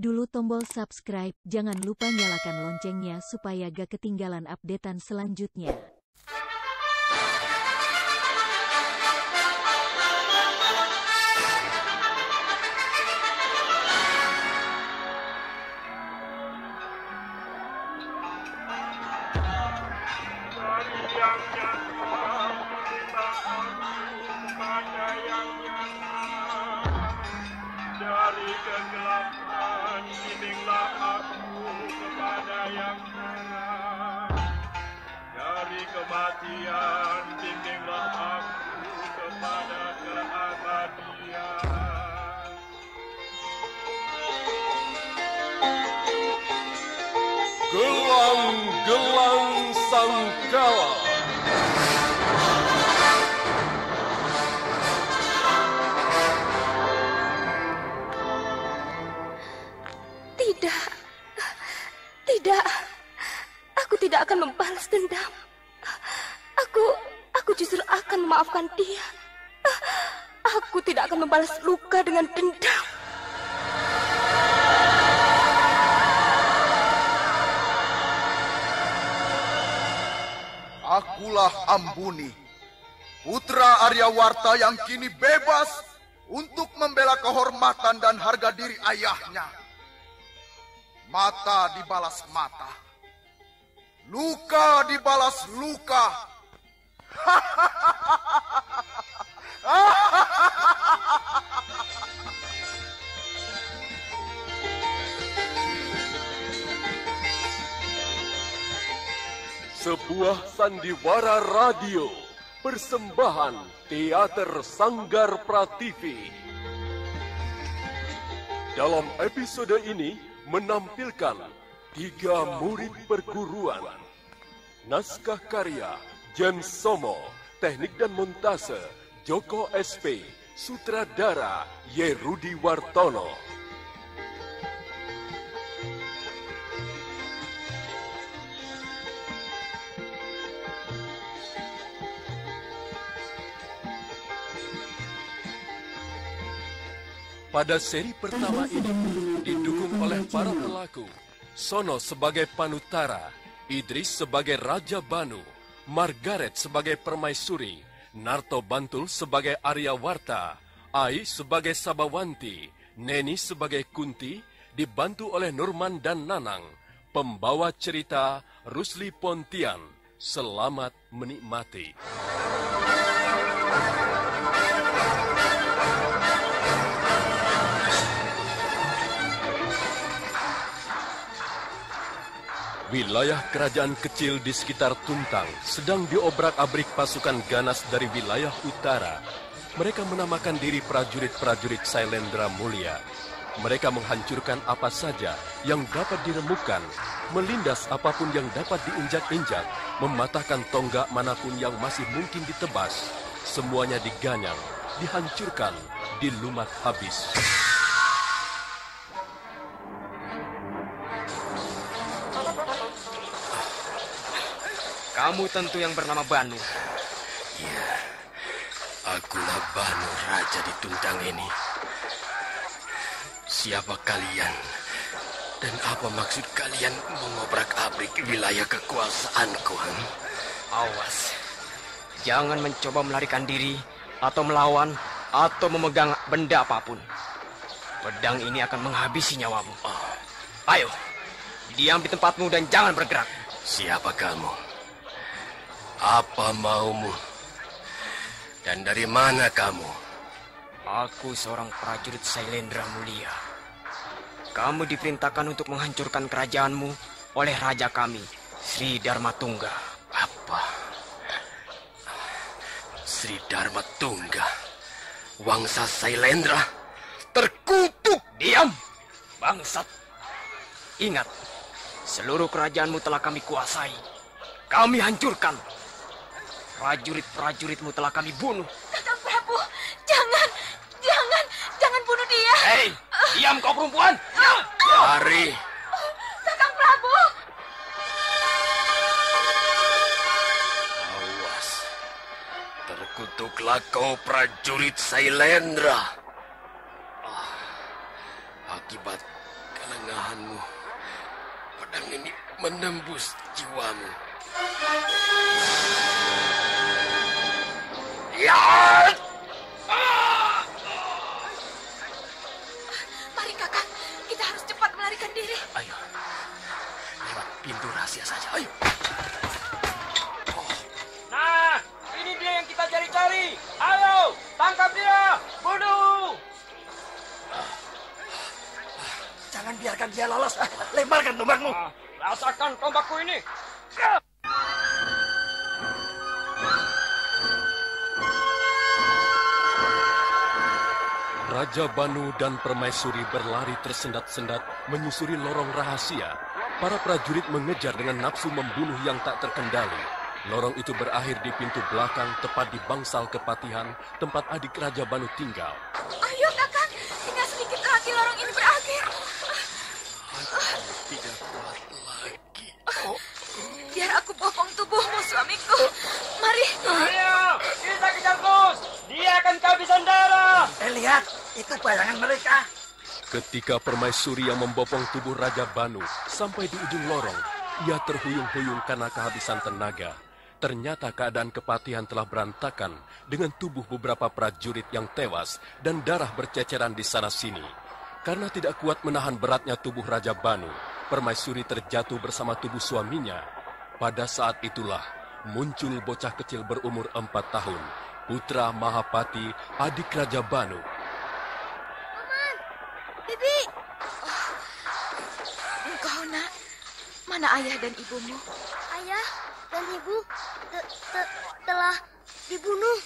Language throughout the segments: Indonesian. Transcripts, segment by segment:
dulu tombol subscribe, jangan lupa nyalakan loncengnya supaya gak ketinggalan updatean selanjutnya. Dari kegelapan bimbinglah aku kepada yang terang. Dari kematian bimbinglah aku kepada keabadian. Gelang-gelang sangkala. Tidak, aku tidak akan membalas dendam. Aku justru akan memaafkan dia. Aku tidak akan membalas luka dengan dendam. Akulah Ambuni, putra Aryawarta yang kini bebas untuk membela kehormatan dan harga diri ayahnya. Mata dibalas mata, luka dibalas luka. Sebuah sandiwara radio, persembahan Teater Sanggar Prativi. Dalam episode ini menampilkan 3 murid perguruan. Naskah karya Jen Somo, teknik dan montase Joko SP, sutradara Yerudi Wartono. Pada seri pertama ini didukung oleh para pelaku Sono sebagai Panutara, Idris sebagai Raja Banu, Margaret sebagai Permaisuri, Narto Bantul sebagai Aryawarta, Ai sebagai Sabawanti, Neni sebagai Kunti, dibantu oleh Nurman dan Nanang. Pembawa cerita Rusli Pontian. Selamat menikmati. Wilayah kerajaan kecil di sekitar Tuntang sedang diobrak-abrik pasukan ganas dari wilayah utara. Mereka menamakan diri prajurit-prajurit Sailendra Mulia. Mereka menghancurkan apa saja yang dapat diremukkan, melindas apapun yang dapat diinjak-injak, mematahkan tonggak manapun yang masih mungkin ditebas. Semuanya diganyang, dihancurkan, dilumat habis. Kamu tentu yang bernama Banu. Ya, akulah Banu, raja di Tuntang ini. Siapa kalian? Dan apa maksud kalian mengobrak-abrik wilayah kekuasaanku? Awas, jangan mencoba melarikan diri, atau melawan, atau memegang benda apapun. Pedang ini akan menghabisi nyawamu. Ayo, diam di tempatmu dan jangan bergerak. Siapa kamu? Apa maumu? Dan dari mana kamu? Aku seorang prajurit Sailendra Mulia. Kamu diperintahkan untuk menghancurkan kerajaanmu oleh raja kami, Sri Darmatungga. Apa? Sri Darmatungga? Wangsa Sailendra? Terkutuk! Diam, bangsat. Ingat, seluruh kerajaanmu telah kami kuasai. Kami hancurkan. Prajurit-prajuritmu telah kami bunuh. Kakang Prabu, jangan bunuh dia. Hei, diam kau perempuan. Lari. Kakang Prabu. Awas. Terkutuklah kau prajurit Sailendra. Akibat kelengahanmu. Pedang ini menembus jiwamu. Ya! Mari kakak, kita harus cepat melarikan diri. Ayo, lewat pintu rahasia saja. Ayo. Nah, ini dia yang kita cari-cari. Ayo, tangkap dia, bunuh. Jangan biarkan dia lolos. Lemparkan tombakmu. Rasakan tombakku ini. Raja Banu dan permaisuri berlari tersendat-sendat menyusuri lorong rahasia. Para prajurit mengejar dengan nafsu membunuh yang tak terkendali. Lorong itu berakhir di pintu belakang tepat di bangsal kepatihan tempat adik Raja Banu tinggal. Ayo kakak, tinggal sedikit lagi lorong ini berakhir. Tidak kuat lagi. Biar aku bopong tubuhmu, suamiku. Mari. Ayo, kita kejar terus. Dia akan kehabisan darah. Lihat, itu bayangan mereka. Ketika permaisuri yang membopong tubuh Raja Banu sampai di ujung lorong, ia terhuyung-huyung karena kehabisan tenaga. Ternyata keadaan kepatihan telah berantakan dengan tubuh beberapa prajurit yang tewas dan darah berceceran di sana-sini. Karena tidak kuat menahan beratnya tubuh Raja Banu, permaisuri terjatuh bersama tubuh suaminya. Pada saat itulah muncul bocah kecil berumur 4 tahun, putra Mahapati, adik Raja Banu. Bibi. Engkau nak, mana ayah dan ibumu? Ayah dan ibu telah dibunuh.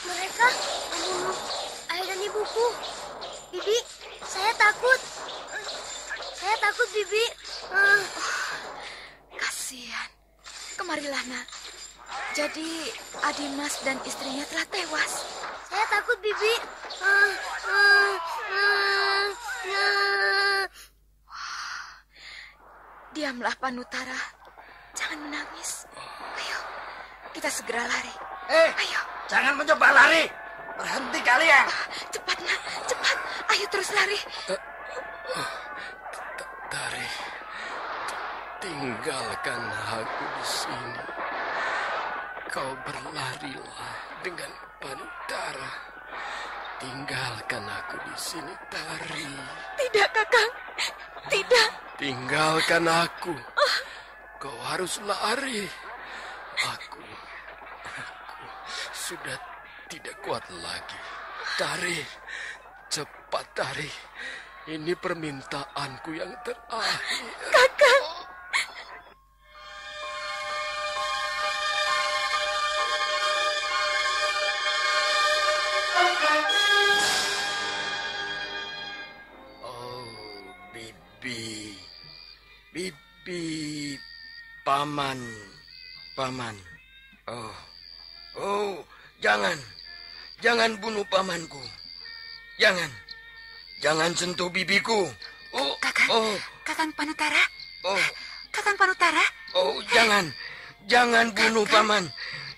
Mereka membunuh ayah dan ibuku. Bibi, saya takut. Saya takut, Bibi. Kasihan. Kemarilah nak. Jadi Adimas dan istrinya telah tewas. Saya takut, Bibi. Diamlah Panutara. Jangan menangis. Ayo, kita segera lari. Ayo. Jangan mencoba lari. Berhenti kalian. Cepat nak, cepat. Ayo terus lari. Tari, tinggalkan aku di sini. Kau berlarilah dengan Panutara. Tinggalkan aku di sini, Tari. Tidak, Kakang. Tidak. Tinggalkan aku. Kau harus lari. Aku sudah tidak kuat lagi. Tari, cepat Tari. Ini permintaanku yang terakhir. Kakang. Oh, Bibi. Bibi. Paman. Paman. Oh, jangan. Jangan bunuh pamanku. Jangan. Jangan sentuh bibiku. Kakang. Kakang Panutara. Oh, Kakang Panutara. oh, jangan. Jangan bunuh paman.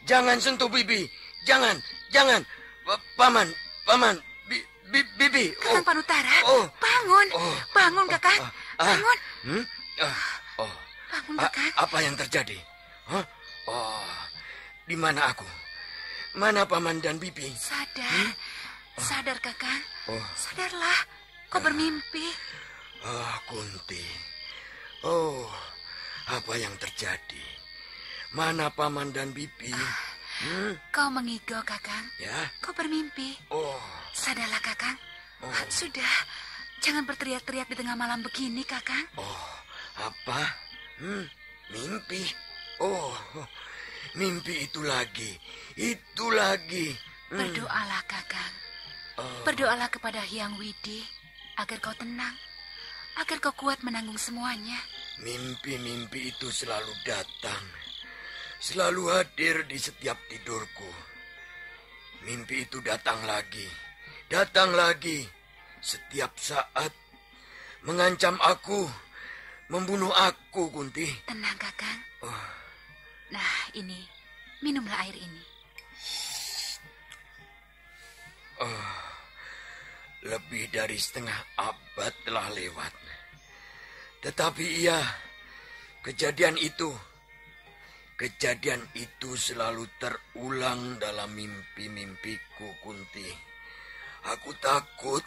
Jangan sentuh bibi. Jangan. Paman. Bibi. Kakang Panutara. Oh. Bangun. Bangun, Kakang. Bangun. Oh. Bangun, Kakang. Apa yang terjadi? Hah? Oh, di mana aku? Mana paman dan bibi? Sadar. Sadar, Kakang. Oh. Sadarlah. Kau bermimpi. Kunti. Oh, apa yang terjadi? Mana paman dan bibi? Kau mengigau, Kakang. Ya? Kau bermimpi. Oh. Sadarlah, Kakang. Sudah. Jangan berteriak-teriak di tengah malam begini, Kakang. Oh, apa? Mimpi. Oh, mimpi itu lagi. Itu lagi. Berdoalah, Kakang. Berdoalah kepada Hyang Widi agar kau tenang, agar kau kuat menanggung semuanya. Mimpi-mimpi itu selalu datang. Selalu hadir di setiap tidurku. Mimpi itu datang lagi. Datang lagi. Setiap saat. Mengancam aku. Membunuh aku, Kunti. Tenang, Kakang. Nah, ini. Minumlah air ini. Lebih dari setengah abad telah lewat. Tetapi iya, kejadian itu selalu terulang dalam mimpi-mimpiku, Kunti. Aku takut.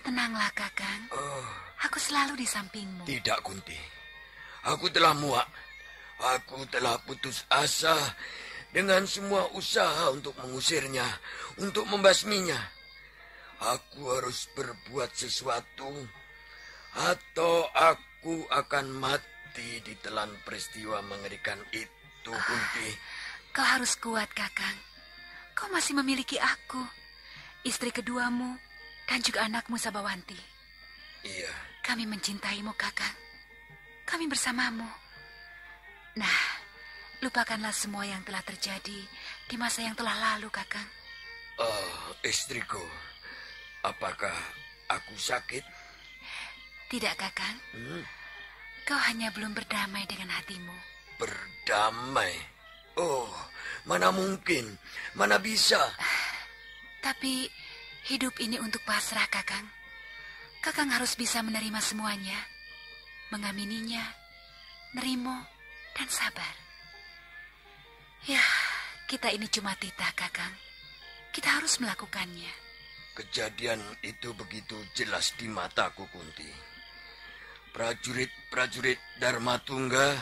Tenanglah, Kakang. Aku selalu di sampingmu. Tidak, Kunti. Aku telah muak. Aku telah putus asa dengan semua usaha untuk mengusirnya, untuk membasminya. Aku harus berbuat sesuatu, atau aku akan mati ditelan peristiwa mengerikan itu, Kunti. Kau harus kuat, Kakang. Kau masih memiliki aku, istri keduamu, dan juga anakmu Sabawanti. Iya. Kami mencintaimu, Kakang. Kami bersamamu. Nah, lupakanlah semua yang telah terjadi di masa yang telah lalu, Kakang. Istriku, apakah aku sakit? Tidak, Kakang. Kau hanya belum berdamai dengan hatimu. Berdamai? Oh, mana mungkin, mana bisa. Tapi hidup ini untuk pasrah, Kakang. Kakang harus bisa menerima semuanya, mengamininya, nerimo, dan sabar. Ya, kita ini cuma titah, Kakang. Kita harus melakukannya. Kejadian itu begitu jelas di mataku, Kunti. Prajurit-prajurit Dharmatungga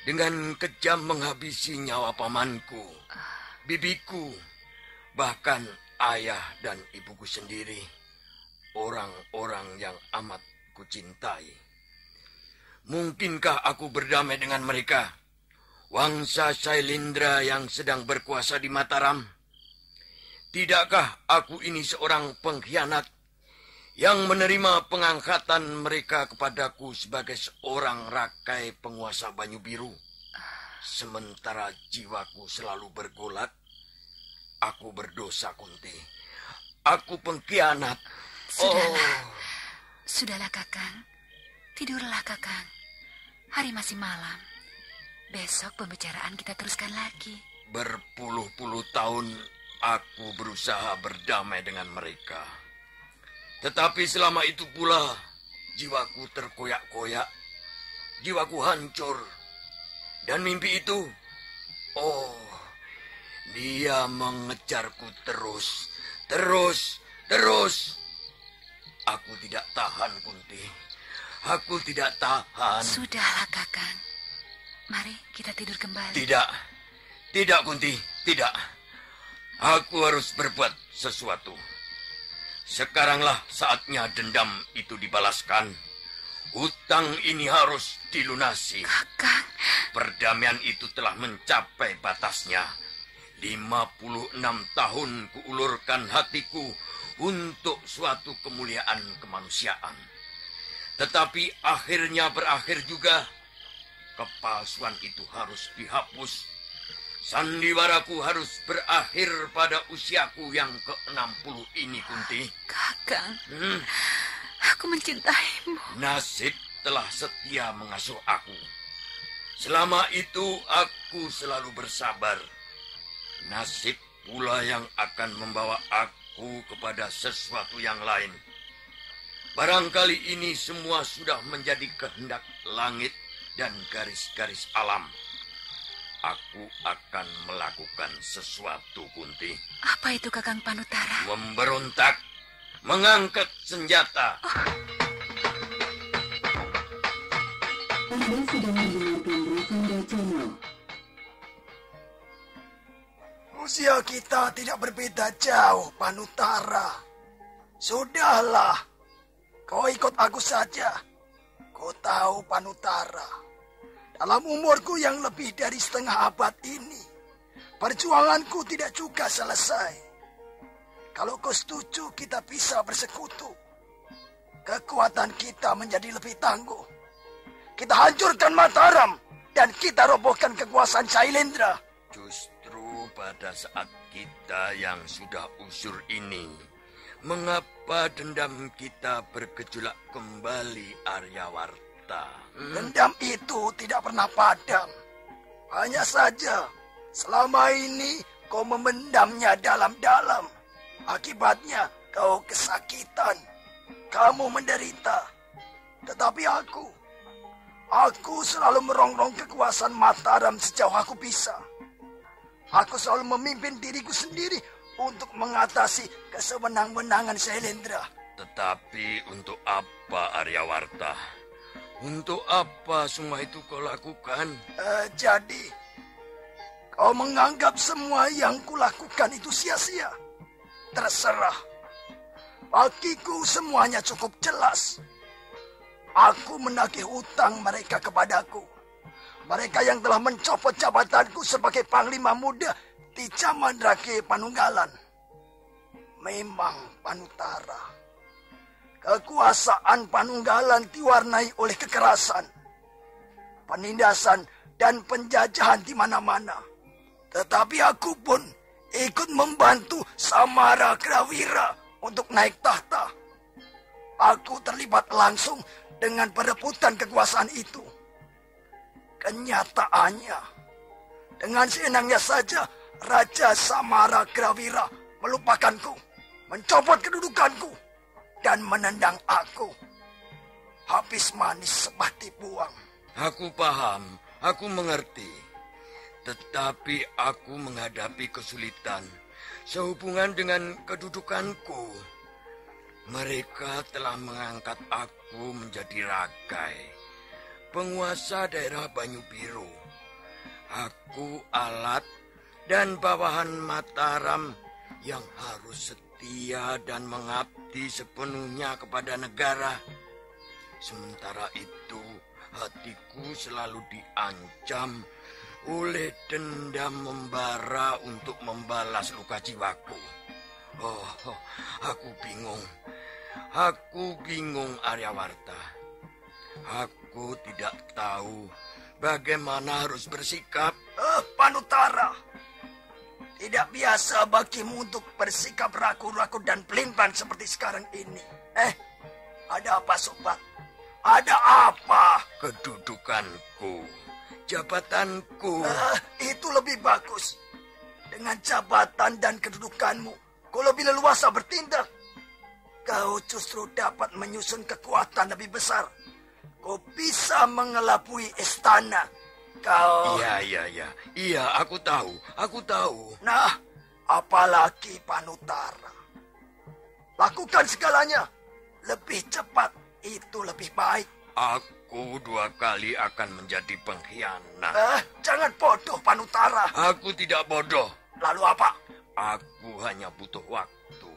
dengan kejam menghabisi nyawa pamanku, bibiku, bahkan ayah dan ibuku sendiri, orang-orang yang amat kucintai. Mungkinkah aku berdamai dengan mereka, Wangsa Sailendra yang sedang berkuasa di Mataram? Tidakkah aku ini seorang pengkhianat yang menerima pengangkatan mereka kepadaku sebagai seorang rakai penguasa Banyu Biru? Sementara jiwaku selalu bergolak, aku berdosa, Kunti. Aku pengkhianat. Sudahlah, Kakang. Tidurlah, Kakang. Hari masih malam. Besok pembicaraan kita teruskan lagi. Berpuluh-puluh tahun aku berusaha berdamai dengan mereka. Tetapi selama itu pula jiwaku terkoyak-koyak, jiwaku hancur. Dan mimpi itu, dia mengejarku terus. Aku tidak tahan, Kunti. Aku tidak tahan. Sudahlah, Kakang. Mari kita tidur kembali. Tidak, Kunti, tidak. Aku harus berbuat sesuatu. Sekaranglah saatnya dendam itu dibalaskan. Hutang ini harus dilunasi. Kakang. Perdamaian itu telah mencapai batasnya. 56 tahun kuulurkan hatiku untuk suatu kemuliaan kemanusiaan. Tetapi akhirnya berakhir juga. Kepalsuan itu harus dihapus. Sandiwaraku harus berakhir pada usiaku yang ke-60 ini, Kunti. Kakang, aku mencintaimu. Nasib telah setia mengasuh aku. Selama itu aku selalu bersabar. Nasib pula yang akan membawa aku kepada sesuatu yang lain. Barangkali ini semua sudah menjadi kehendak langit dan garis-garis alam. Aku akan melakukan sesuatu, Kunti. Apa itu, Kakang Panutara? Memberontak, mengangkat senjata. Anda sedang mendengarkan Rakanda Channel. Usia kita tidak berbeda jauh, Panutara. Sudahlah, kau ikut aku saja. Kau tahu, Panutara, dalam umurku yang lebih dari setengah abad ini, perjuanganku tidak juga selesai. Kalau kau setuju kita bisa bersekutu, kekuatan kita menjadi lebih tangguh. Kita hancurkan Mataram dan kita robohkan kekuasaan Sailendra. Justru pada saat kita yang sudah usur ini, mengapa dendam kita bergejolak kembali, Aryawarta? Dendam itu tidak pernah padam. Hanya saja selama ini kau memendamnya dalam-dalam. Akibatnya kau kesakitan, kamu menderita. Tetapi aku selalu merongrong kekuasaan Mataram sejauh aku bisa. Aku selalu memimpin diriku sendiri untuk mengatasi kesewenang-wenangan Sailendra. Tetapi untuk apa, Aryawarta? Untuk apa semua itu kau lakukan? Jadi, kau menganggap semua yang kulakukan itu sia-sia? Terserah. Bagiku semuanya cukup jelas. Aku menagih utang mereka kepadaku. Mereka yang telah mencopot jabatanku sebagai Panglima Muda di zaman Rake Panunggalan. Memang, Panutara, kekuasaan Panunggalan diwarnai oleh kekerasan, penindasan, dan penjajahan di mana-mana. Tetapi aku pun ikut membantu Samara Grawira untuk naik tahta. Aku terlibat langsung dengan perebutan kekuasaan itu. Kenyataannya, dengan seenaknya saja Raja Samara Grawira melupakanku, mencopot kedudukanku, dan menendang aku. Habis manis seperti buang. Aku paham, aku mengerti. Tetapi aku menghadapi kesulitan sehubungan dengan kedudukanku. Mereka telah mengangkat aku menjadi Rakai, penguasa daerah Banyu Biru. Aku alat dan bawahan Mataram yang harus setia dan mengabdi sepenuhnya kepada negara. Sementara itu, hatiku selalu diancam oleh dendam membara untuk membalas luka jiwaku. Oh, aku bingung. Aku bingung, Aryawarta. Aku tidak tahu bagaimana harus bersikap. Panutara, tidak biasa bagimu untuk bersikap ragu-ragu dan pelintang seperti sekarang ini. Ada apa, Sobat? Ada apa? Kedudukanku, jabatanku. Itu lebih bagus. Dengan jabatan dan kedudukanmu, kau lebih leluasa bertindak. Kau justru dapat menyusun kekuatan lebih besar. Kau bisa mengelabui istana. Kau... Iya, aku tahu. Nah, apalagi Panutara. Lakukan segalanya. Lebih cepat, itu lebih baik. Aku 2 kali akan menjadi pengkhianat. Jangan bodoh, Panutara. Aku tidak bodoh. Lalu apa? Aku hanya butuh waktu.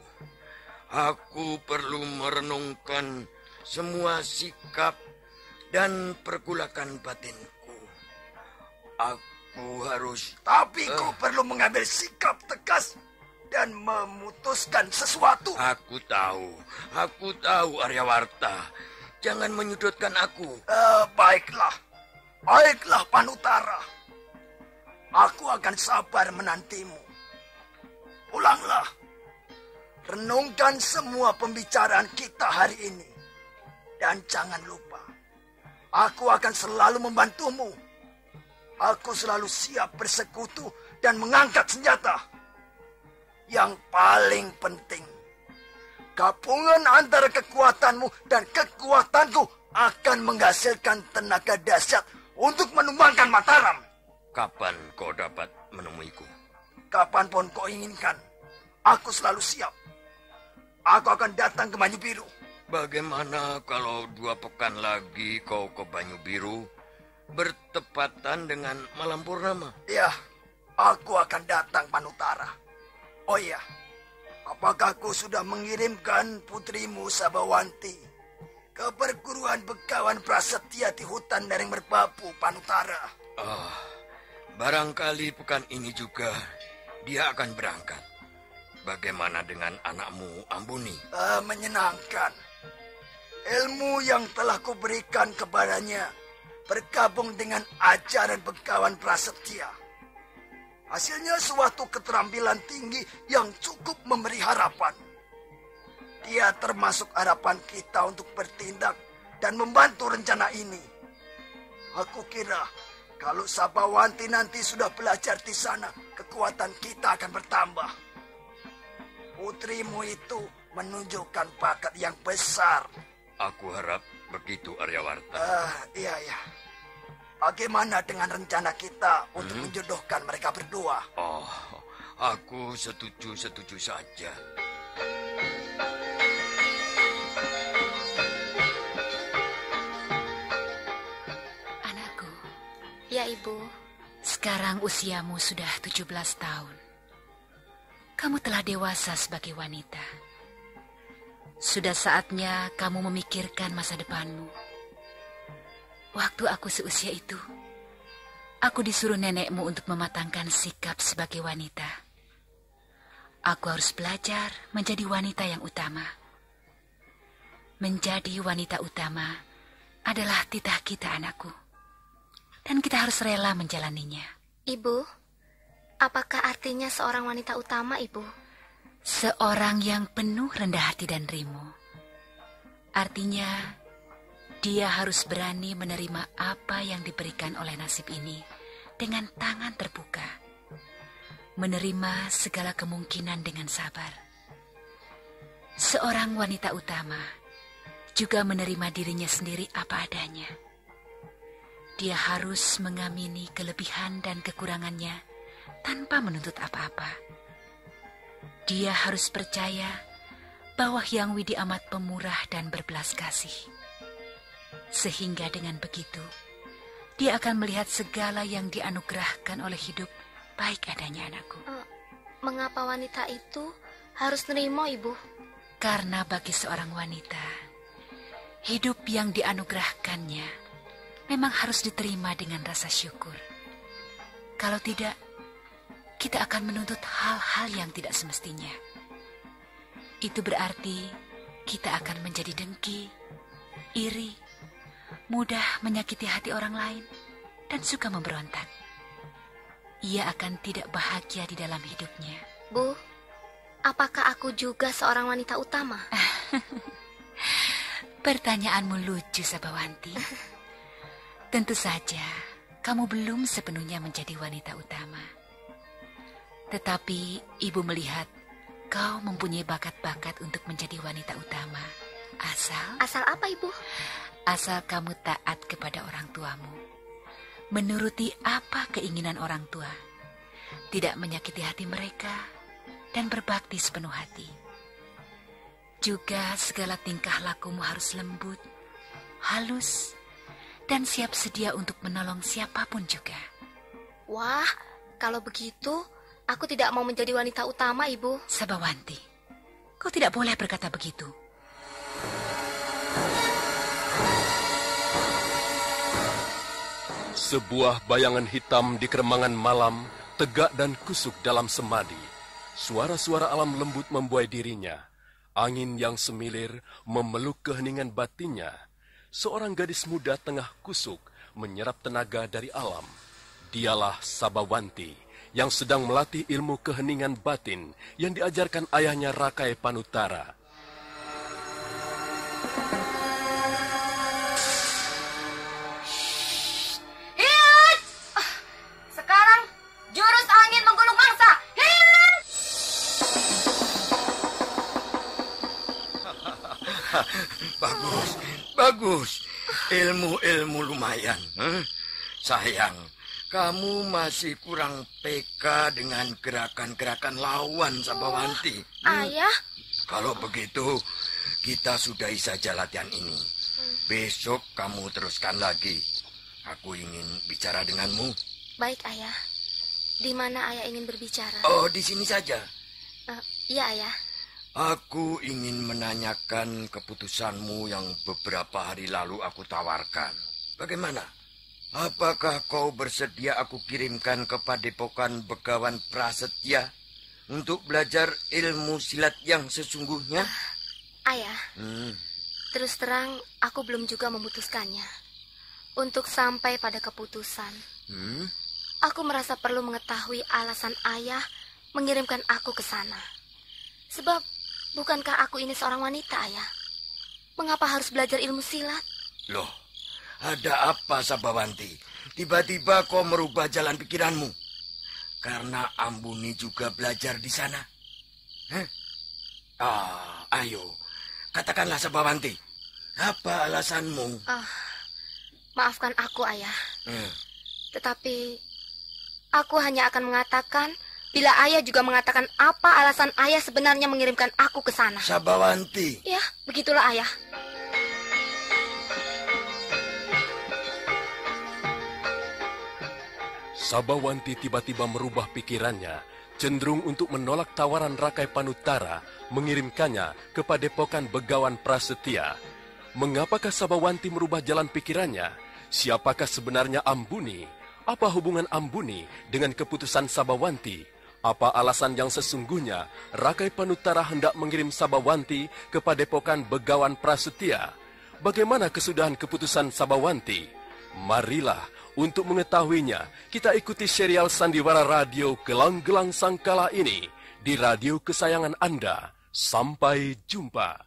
Aku perlu merenungkan semua sikap dan pergulakan batinku. Aku harus... Tapi kau perlu mengambil sikap tegas dan memutuskan sesuatu. Aku tahu, Aryawarta. Jangan menyudutkan aku. Baiklah, Panutara. Aku akan sabar menantimu. Pulanglah. Renungkan semua pembicaraan kita hari ini. Dan jangan lupa, aku akan selalu membantumu. Aku selalu siap bersekutu dan mengangkat senjata. Yang paling penting, gabungan antara kekuatanmu dan kekuatanku akan menghasilkan tenaga dahsyat untuk menumbangkan Mataram. Kapan kau dapat menemuiku? Kapanpun kau inginkan, aku selalu siap. Aku akan datang ke Banyu Biru. Bagaimana kalau 2 pekan lagi kau ke Banyu Biru, bertepatan dengan malam purnama? Ya, aku akan datang, Panutara. Oh iya, apakah kau sudah mengirimkan putrimu Sabawanti ke perguruan Begawan Prasetya di hutan Lereng Merbabu, Panutara? Barangkali pekan ini juga dia akan berangkat. Bagaimana dengan anakmu, Ambuni? Menyenangkan. Ilmu yang telah kuberikan kepadanya bergabung dengan ajaran Begawan Prasetya. Hasilnya suatu keterampilan tinggi yang cukup memberi harapan. Dia termasuk harapan kita untuk bertindak dan membantu rencana ini. Aku kira kalau Sabawanti nanti sudah belajar di sana, kekuatan kita akan bertambah. putrimu itu menunjukkan bakat yang besar. Aku harap begitu, Aryawarta. Iya. Bagaimana dengan rencana kita untuk menjodohkan mereka berdua? Oh, aku setuju saja. Anakku. Ya, Ibu. Sekarang usiamu sudah 17 tahun. Kamu telah dewasa sebagai wanita. Sudah saatnya kamu memikirkan masa depanmu. Waktu aku seusia itu, aku disuruh nenekmu untuk mematangkan sikap sebagai wanita. Aku harus belajar menjadi wanita yang utama. Menjadi wanita utama adalah titah kita, anakku. Dan kita harus rela menjalaninya. Ibu, apakah artinya seorang wanita utama, Ibu? Seorang yang penuh rendah hati dan rimu. Artinya, dia harus berani menerima apa yang diberikan oleh nasib ini dengan tangan terbuka. Menerima segala kemungkinan dengan sabar. Seorang wanita utama juga menerima dirinya sendiri apa adanya. Dia harus mengamini kelebihan dan kekurangannya tanpa menuntut apa-apa. Dia harus percaya bahwa Hyang Widi amat pemurah dan berbelas kasih. Sehingga dengan begitu, dia akan melihat segala yang dianugerahkan oleh hidup baik adanya, anakku. Mengapa wanita itu harus nerima, Ibu? Karena bagi seorang wanita, hidup yang dianugerahkannya memang harus diterima dengan rasa syukur. Kalau tidak, kita akan menuntut hal-hal yang tidak semestinya. Itu berarti kita akan menjadi dengki, iri, mudah menyakiti hati orang lain, dan suka memberontak. Ia akan tidak bahagia di dalam hidupnya. Bu, apakah aku juga seorang wanita utama? Pertanyaanmu lucu, Sabawanti. Tentu saja, kamu belum sepenuhnya menjadi wanita utama. Tetapi ibu melihat kau mempunyai bakat-bakat untuk menjadi wanita utama. Asal apa, Ibu? Asal kamu taat kepada orang tuamu. Menuruti apa keinginan orang tua. Tidak menyakiti hati mereka dan berbakti sepenuh hati. Juga segala tingkah lakumu harus lembut, halus, dan siap sedia untuk menolong siapapun juga. Wah, kalau begitu, aku tidak mau menjadi wanita utama, Ibu. Sabawanti, kau tidak boleh berkata begitu. Sebuah bayangan hitam di keremangan malam, tegak dan kusuk dalam semadi. Suara-suara alam lembut membuai dirinya. Angin yang semilir memeluk keheningan batinnya. Seorang gadis muda tengah kusuk menyerap tenaga dari alam. Dialah Sabawanti yang sedang melatih ilmu keheningan batin yang diajarkan ayahnya Rakai Panutara. Sekarang jurus angin menggulung mangsa. Bagus. Ilmu-ilmu lumayan. Sayang, kamu masih kurang peka dengan gerakan-gerakan lawan, Sabawanti. Ayah? Kalau begitu, kita sudahi saja latihan ini. Besok kamu teruskan lagi. Aku ingin bicara denganmu. Baik, Ayah. Di mana Ayah ingin berbicara? Oh, di sini saja. Iya, Ayah. Aku ingin menanyakan keputusanmu yang beberapa hari lalu aku tawarkan. Bagaimana? Apakah kau bersedia aku kirimkan ke Padepokan Begawan Prasetya untuk belajar ilmu silat yang sesungguhnya? Ayah, terus terang aku belum juga memutuskannya. Untuk sampai pada keputusan, aku merasa perlu mengetahui alasan Ayah mengirimkan aku ke sana. Sebab, bukankah aku ini seorang wanita, Ayah? Mengapa harus belajar ilmu silat? Loh, ada apa, Sabawanti? Tiba-tiba kau merubah jalan pikiranmu. Karena Ambuni juga belajar di sana. Ayo, katakanlah Sabawanti. Apa alasanmu? Maafkan aku, Ayah. Tetapi aku hanya akan mengatakan bila Ayah juga mengatakan apa alasan Ayah sebenarnya mengirimkan aku ke sana. Sabawanti. Ya, begitulah Ayah. Sabawanti tiba-tiba merubah pikirannya, cenderung untuk menolak tawaran Rakai Panutara mengirimkannya ke Padepokan Begawan Prasetya. Mengapakah Sabawanti merubah jalan pikirannya? Siapakah sebenarnya Ambuni? Apa hubungan Ambuni dengan keputusan Sabawanti? Apa alasan yang sesungguhnya Rakai Panutara hendak mengirim Sabawanti ke Padepokan Begawan Prasetya? Bagaimana kesudahan keputusan Sabawanti? Marilah, untuk mengetahuinya, kita ikuti serial Sandiwara Radio Gelang-Gelang Sangkala ini di radio kesayangan Anda. Sampai jumpa.